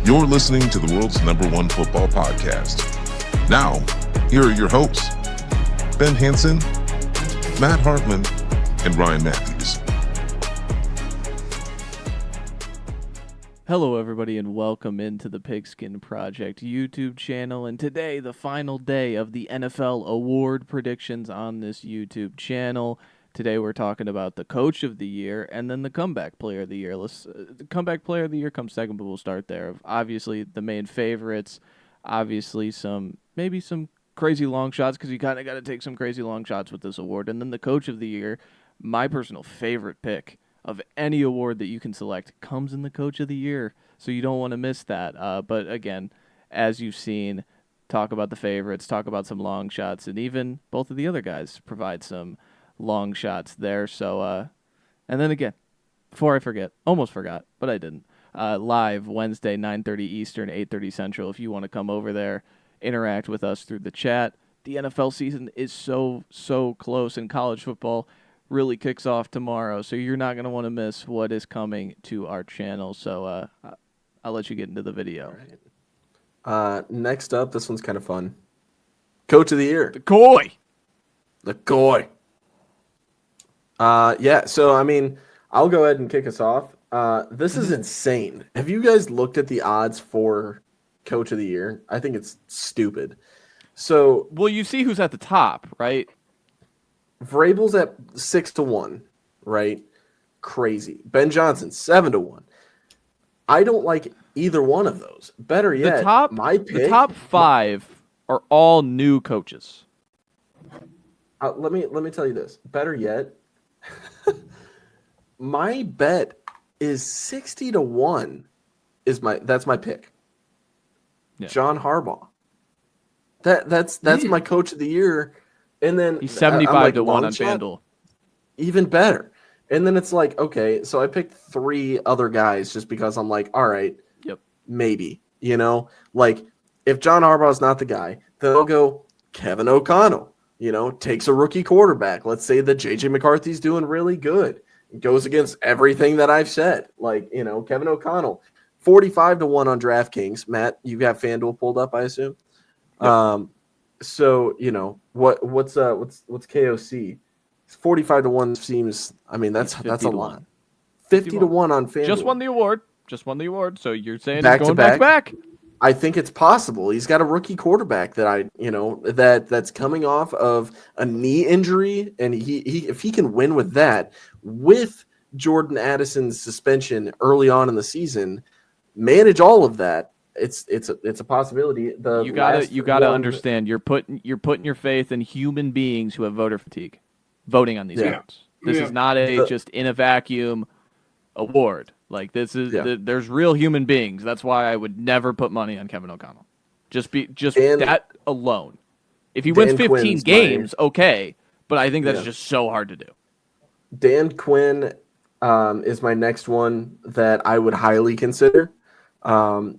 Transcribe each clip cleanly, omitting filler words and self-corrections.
You're listening to the world's #1 football podcast. Now, here are your hosts, Ben Hansen, Matt Hartman, and Ryan Matthews. Hello, everybody, and welcome into the Pigskin Project YouTube channel. And today, the final day of the NFL award predictions on this YouTube channel. Today, we're talking about the Coach of the Year and then the Comeback Player of the Year. The Comeback Player of the Year comes second, but we'll start there. Obviously, the main favorites. Obviously, maybe some crazy long shots, because you kind of got to take some crazy long shots with this award. And then the Coach of the Year, my personal favorite pick of any award that you can select, comes in the Coach of the Year, so you don't want to miss that. But again, as you've seen, talk about the favorites, talk about some long shots, and even both of the other guys provide some long shots there. So, and then again, before I forget, almost forgot, but I didn't. Live Wednesday, 9:30 Eastern, 8:30 Central. If you want to come over there, interact with us through the chat. The NFL season is so close, and college football really kicks off tomorrow, so you're not going to want to miss what is coming to our channel. So I'll let you get into the video. Right. Next up, this one's kind of fun. Coach of the Year. The Goy. Yeah, so, I mean, I'll go ahead and kick us off. This is insane. Have you guys looked at the odds for Coach of the Year? I think it's stupid. So, well, you see who's at the top, right? Vrabel's at 6-1, right? Crazy. Ben Johnson 7-1. I don't like either one of those. Better yet, the top five are all new coaches. Let me tell you this. Better yet, my bet is 60-1. That's my pick. Yeah. John Harbaugh. That's my Coach of the Year. And then he's 75-1 on FanDuel. Even better. And then it's like, okay, so I picked 3 other guys just because I'm like, all right, yep, maybe. You know, like if John Harbaugh is not the guy, then I'll go Kevin O'Connell. You know, takes a rookie quarterback. Let's say that J.J. McCarthy's doing really good. It goes against everything that I've said. Like, you know, Kevin O'Connell, 45-1 on DraftKings. Matt, you got FanDuel pulled up, I assume. Yep. So, you know, what's KOC? 45-1 seems, I mean, that's a lot. 50-1 on FanDuel. Just won the award. So you're saying back he's going to back? I think it's possible. He's got a rookie quarterback that's coming off of a knee injury, and he if he can win with that, with Jordan Addison's suspension early on in the season, manage all of that. It's a possibility. You gotta understand. You're putting your faith in human beings who have voter fatigue, voting on these awards. This is not just in a vacuum award. Like this is there's real human beings. That's why I would never put money on Kevin O'Connell. Just that alone. If he wins 15 games, okay, but I think that's just so hard to do. Dan Quinn is my next one that I would highly consider.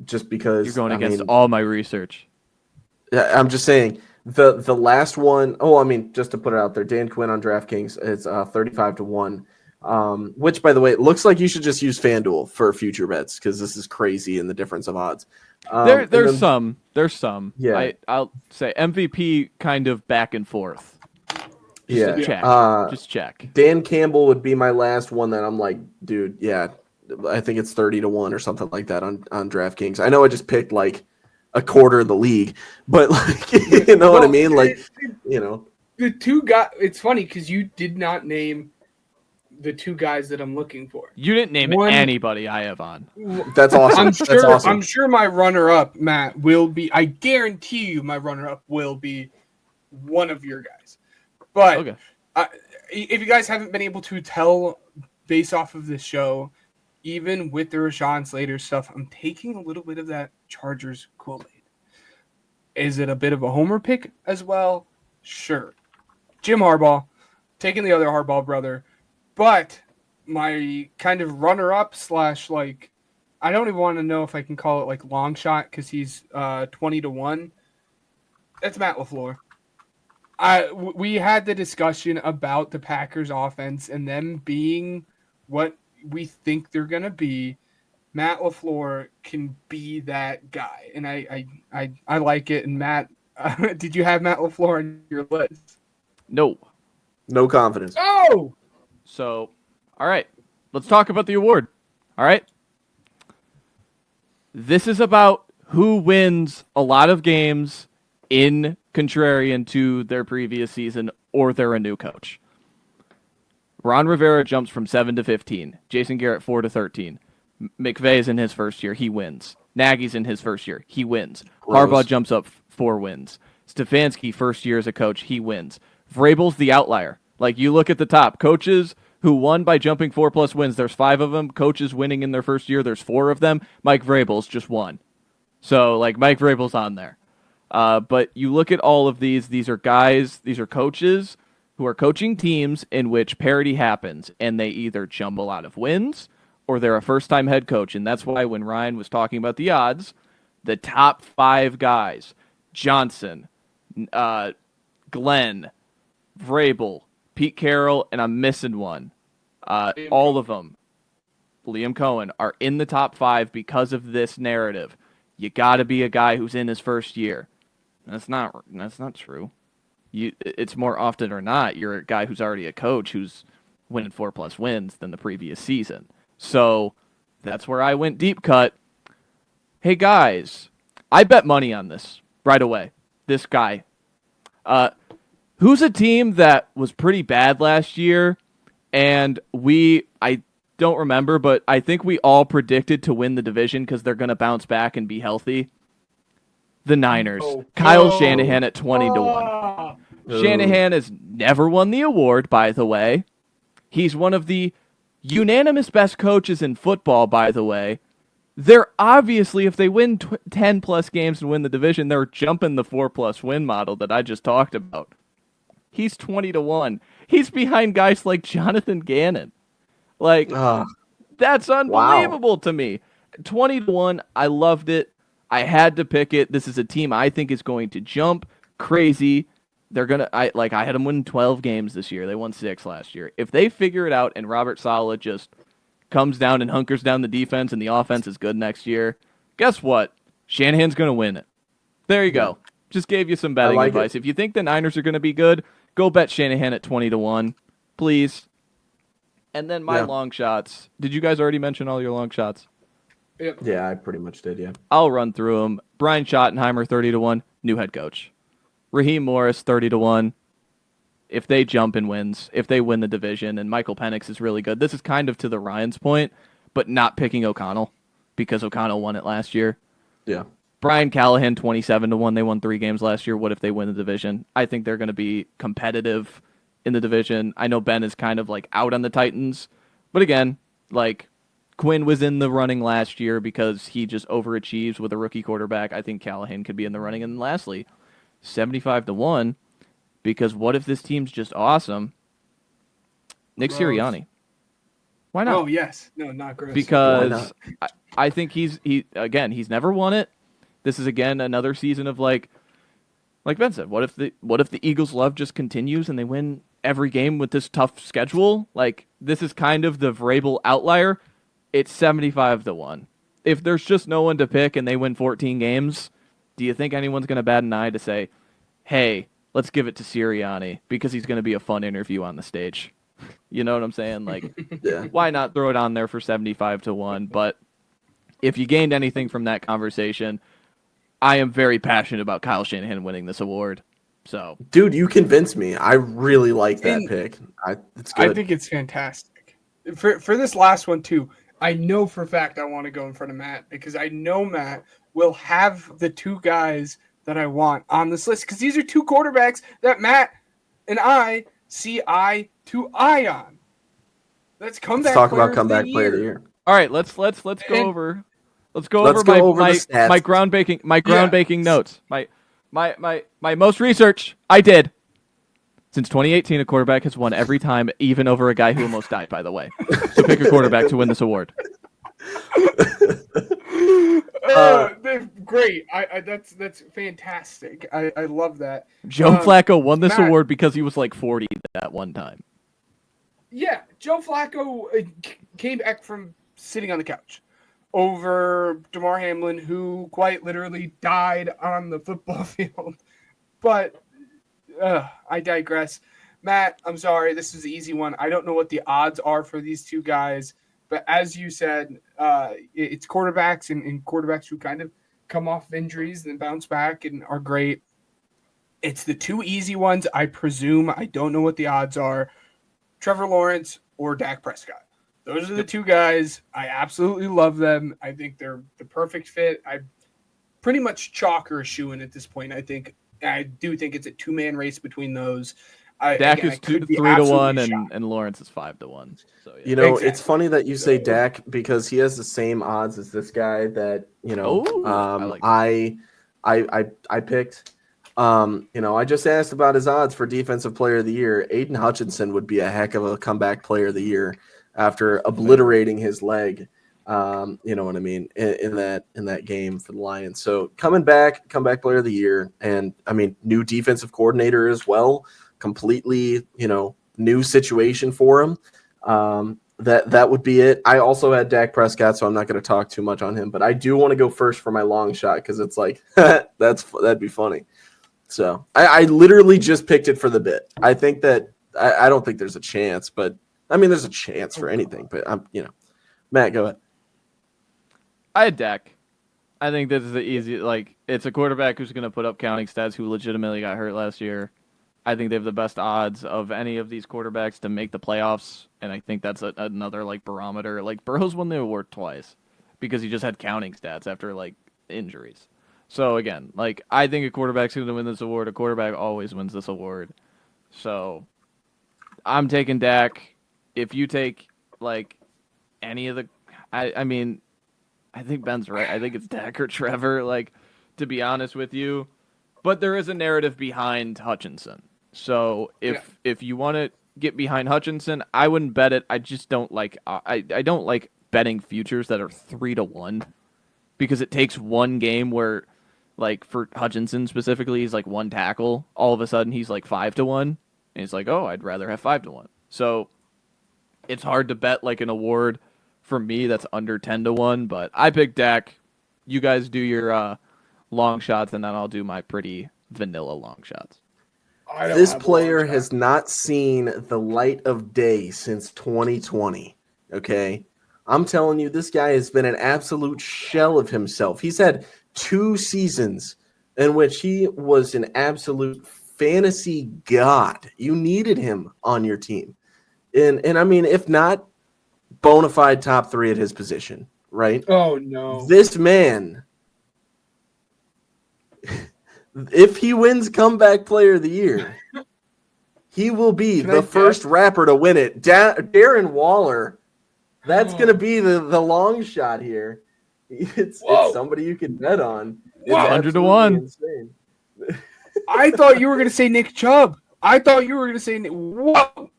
Just because you're going against all my research. Yeah, I'm just saying the last one. Oh, I mean, just to put it out there, Dan Quinn on DraftKings is 35-1. Which, by the way, it looks like you should just use FanDuel for future bets because this is crazy in the difference of odds. There's some. Yeah, I'll say MVP kind of back and forth. Just check. Dan Campbell would be my last one that I'm like, dude, yeah. I think it's 30-1 or something like that on DraftKings. I know I just picked like a quarter of the league, but like you know what I mean? Like you know, the two guys. It's funny because you did not name the 2 guys that I'm looking for. You didn't name anybody I have on. That's awesome. I'm sure my runner-up, Matt, will be. I guarantee you, my runner-up will be one of your guys. But okay. If you guys haven't been able to tell based off of this show, even with the Rashawn Slater stuff, I'm taking a little bit of that Chargers Kool-Aid. Is it a bit of a homer pick as well? Sure. Jim Harbaugh, taking the other Harbaugh brother. But my kind of runner-up / like, I don't even want to know if I can call it like long shot because he's 20-1. That's Matt LaFleur. We had the discussion about the Packers offense and them being what we think they're going to be. Matt LaFleur can be that guy, and I like it. And Matt, did you have Matt LaFleur on your list? No. No confidence. Oh, So, all right. Let's talk about the award. All right. This is about who wins a lot of games in contrarian to their previous season, or they're a new coach. Ron Rivera jumps from 7 to 15. Jason Garrett 4 to 13. McVay's in his first year, he wins. Nagy's in his first year, he wins. Gross. Harbaugh jumps up 4 wins. Stefanski, first year as a coach, he wins. Vrabel's the outlier. Like, you look at the top, coaches who won by jumping 4+ wins, there's 5 of them. Coaches winning in their first year, there's 4 of them. Mike Vrabel's just one. So, like, Mike Vrabel's on there. But you look at all of these are guys, these are coaches who are coaching teams in which parity happens, and they either jump a lot of wins or they're a first-time head coach. And that's why when Ryan was talking about the odds, the top 5 guys, Johnson, Glenn, Vrabel, Pete Carroll, and I'm missing one. All of them, Liam Cohen, are in the top 5 because of this narrative. You got to be a guy who's in his first year. That's not true. It's more often or not you're a guy who's already a coach who's winning 4+ wins than the previous season. So that's where I went deep cut. Hey guys, I bet money on this right away. This guy. Who's a team that was pretty bad last year, and I don't remember, but I think we all predicted to win the division because they're going to bounce back and be healthy? The Niners. Kyle Shanahan at 20 to 1. Shanahan has never won the award, by the way. He's one of the unanimous best coaches in football, by the way. They're obviously, if they win 10+ games and win the division, they're jumping the 4+ win model that I just talked about. He's 20 to 1. He's behind guys like Jonathan Gannon. Like, that's unbelievable to me. 20 to 1. I loved it. I had to pick it. This is a team I think is going to jump crazy. I had them win 12 games this year. They won 6 last year. If they figure it out and Robert Saleh just comes down and hunkers down the defense and the offense is good next year, guess what? Shanahan's going to win it. There you go. Just gave you some betting advice. If you think the Niners are going to be good, go bet Shanahan at 20 to 1, please. And then my long shots. Did you guys already mention all your long shots? Yep. Yeah, I pretty much did, yeah. I'll run through them. Brian Schottenheimer, 30 to 1, new head coach. Raheem Morris, 30 to 1. If they jump and wins, if they win the division, and Michael Penix is really good. This is kind of to the Ryan's point, but not picking O'Connell because O'Connell won it last year. Yeah. Brian Callahan, 27 to 1. They won 3 games last year. What if they win the division? I think they're going to be competitive in the division. I know Ben is kind of like out on the Titans, but again, like Quinn was in the running last year because he just overachieves with a rookie quarterback. I think Callahan could be in the running. And lastly, 75 to 1, because what if this team's just awesome? Nick Sirianni. Why not? Oh, yes. No, not gross. Because I think he's never won it. This is again another season of like Ben said, what if the Eagles' love just continues and they win every game with this tough schedule? Like, this is kind of the Vrabel outlier. It's 75 to 1. If there's just no one to pick and they win 14 games, do you think anyone's going to bat an eye to say, hey, let's give it to Sirianni because he's going to be a fun interview on the stage? You know what I'm saying? Like, Why not throw it on there for 75 to 1? But if you gained anything from that conversation, I am very passionate about Kyle Shanahan winning this award. So, dude, you convinced me. I really like that pick. It's good. I think it's fantastic. For this last one too, I know for a fact I want to go in front of Matt because I know Matt will have the 2 guys that I want on this list because these are 2 quarterbacks that Matt and I see eye to eye on. Let's talk about comeback player of the year. All right, let's go over. Let's go over my groundbreaking notes. My most research I did. Since 2018, a quarterback has won every time, even over a guy who almost died, by the way. So pick a quarterback to win this award. Great. That's fantastic. I love that. Joe Flacco won this award because he was like 40 that one time. Yeah, Joe Flacco came back from sitting on the couch. over DeMar Hamlin, who quite literally died on the football field. But I digress. Matt, I'm sorry. This is an easy one. I don't know what the odds are for these two guys. But as you said, it's quarterbacks and quarterbacks who kind of come off of injuries and bounce back and are great. It's the two easy ones, I presume. I don't know what the odds are. Trevor Lawrence or Dak Prescott. Those are the two guys. I absolutely love them. I think they're the perfect fit. I pretty much chalk or shoe-in at this point. I do think it's a two-man race between those. Dak is 3-1 and Lawrence is 5-1. So yeah. You know, Exactly. it's funny that you say Dak because he has the same odds as this guy that I picked. I just asked about his odds for Defensive Player of the Year. Aiden Hutchinson would be a heck of a comeback Player of the Year after obliterating his leg. You know what I mean, in that game for the Lions. So comeback Player of the Year, and I mean new defensive coordinator as well. Completely, new situation for him. That would be it. I also had Dak Prescott, so I'm not going to talk too much on him, but I do want to go first for my long shot because it's like that'd be funny. So I literally just picked it for the bit. I think that I don't think there's a chance, but I mean there's a chance for anything. But Matt, go ahead. I had Dak. I think this is the easy. It's a quarterback who's going to put up counting stats who legitimately got hurt last year. I think they have the best odds of any of these quarterbacks to make the playoffs, and I think that's another barometer. Burrow's won the award twice because he just had counting stats after injuries. So again, I think a quarterback's going to win this award. A quarterback always wins this award. So I'm taking Dak. If you take any of the, I mean, I think Ben's right. I think it's Dak or Trevor. To be honest with you, but there is a narrative behind Hutchinson. So if you want to get behind Hutchinson, I wouldn't bet it. I just don't like. I don't like betting futures that are 3-1 because it takes one game where, for Hutchinson specifically, he's one tackle. All of a sudden, he's 5-1, and he's I'd rather have 5-1. So it's hard to bet an award for me that's under 10-1. But I picked Dak. You guys do your long shots, and then I'll do my pretty vanilla long shots. This player has not seen the light of day since 2020. Okay. I'm telling you, this guy has been an absolute shell of himself. He's had 2 seasons in which he was an absolute fantasy god. You needed him on your team. And I mean, if not, bona fide top 3 at his position, right? Oh, no. This man, if he wins Comeback Player of the Year, he will be the first rapper to win it. Darren Waller, that's going to be the long shot here. It's somebody you can bet on. It's 100-1. insane. I thought you were going to say Nick Chubb. I thought you were going to say whoa.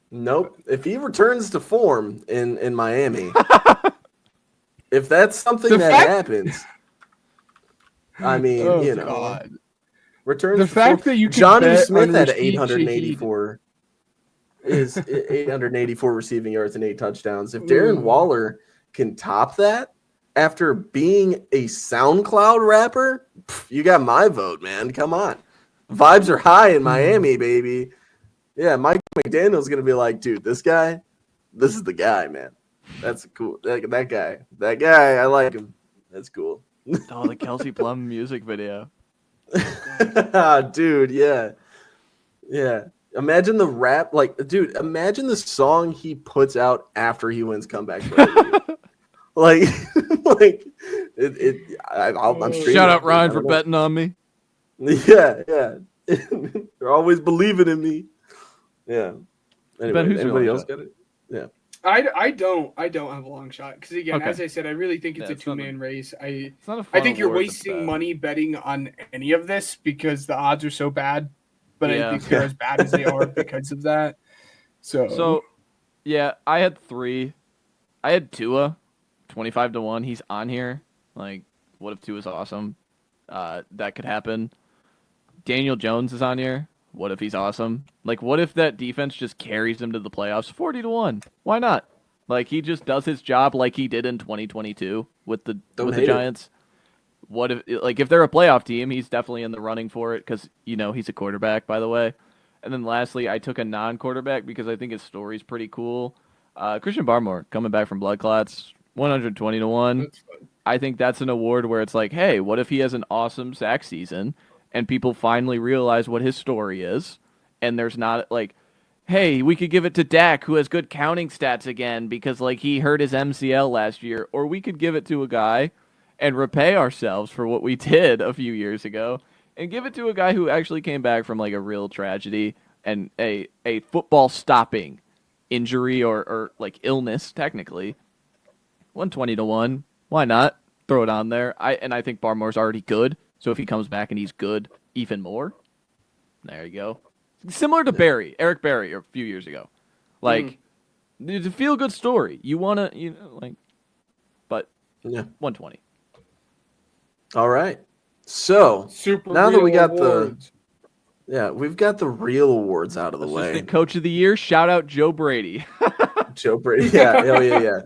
Nope. If he returns to form in Miami, if that's something happens, I mean, God. returns the to fact form. that you can Johnny bet Smith on had Rashid 884 receiving yards and 8 touchdowns. If Darren Waller can top that after being a SoundCloud rapper, you got my vote, man. Come on. Vibes are high in Miami, baby. Yeah, Mike McDaniel's going to be like, dude, this is the guy, man. That's cool. That guy, I like him. That's cool. Oh, the Kelsey Plum music video. Dude, yeah. Yeah. Imagine the rap, dude, imagine the song he puts out after he wins Comeback Player of the Year. I'm streaming. Shout out Ryan for betting on me. Yeah. They're always believing in me. Yeah. Anyway, Ben, who's anybody your else long got it? Yeah. I don't have a long shot because again, Okay. as I said, I really think it's a it's not two-man race. It's not a I fun think you're award to wasting bet. money betting on any of this because the odds are so bad. But Yeah. I think they're as bad as they are because of that. So, yeah, I had 3. I had Tua, 25-1. He's on here. What if Tua's awesome? That could happen. Daniel Jones is on here. What if he's awesome? What if that defense just carries him to the playoffs? 40-1. Why not? Like, he just does his job like he did in 2022 with the hate it. Giants. What if they're a playoff team, he's definitely in the running for it because, he's a quarterback, by the way. And then lastly, I took a non-quarterback because I think his story's pretty cool. Christian Barmore coming back from blood clots, 120 to 1. That's fun. I think that's an award where it's like, hey, what if he has an awesome sack season and people finally realize what his story is, and there's not like, hey, we could give it to Dak who has good counting stats again because like he hurt his MCL last year, or we could give it to a guy and repay ourselves for what we did a few years ago and give it to a guy who actually came back from like a real tragedy and a football stopping injury or like illness technically. 120 to 1. Why not? Throw it on there. I think Barmore's already good. So if he comes back and he's good even more, there you go. Similar to Eric Berry a few years ago. Like, it's a feel good story. You want to, but Yeah. 120. All right. So Super now that we real got awards. we've got the real awards out of the way. Assistant Coach of the Year, shout out Joe Brady. Joe Brady. Yeah, hell yeah.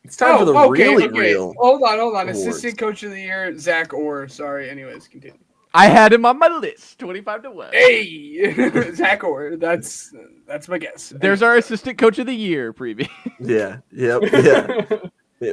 It's time for the really real. Hold on. awards. Assistant Coach of the Year, Zach Orr. Sorry. Anyways, continue. I had him on my list, 25 to 1. Hey, Zach Orr. That's my guess. There's our Assistant Coach of the Year preview. Yeah. Yep. Yeah.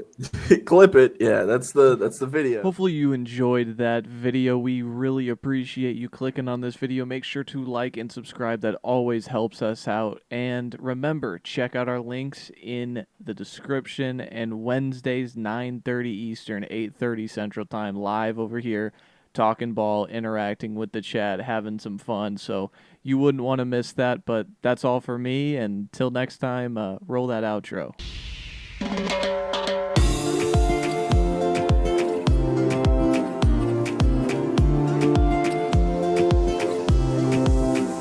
Clip it. Yeah, that's the video. Hopefully you enjoyed that video. We really appreciate you clicking on this video. Make sure to like and subscribe. That always helps us out. And remember, check out our links in the description. And Wednesdays, 9:30 Eastern, 8:30 Central Time, live over here, talking ball, interacting with the chat, having some fun. So you wouldn't want to miss that. But that's all for me. And until next time, roll that outro.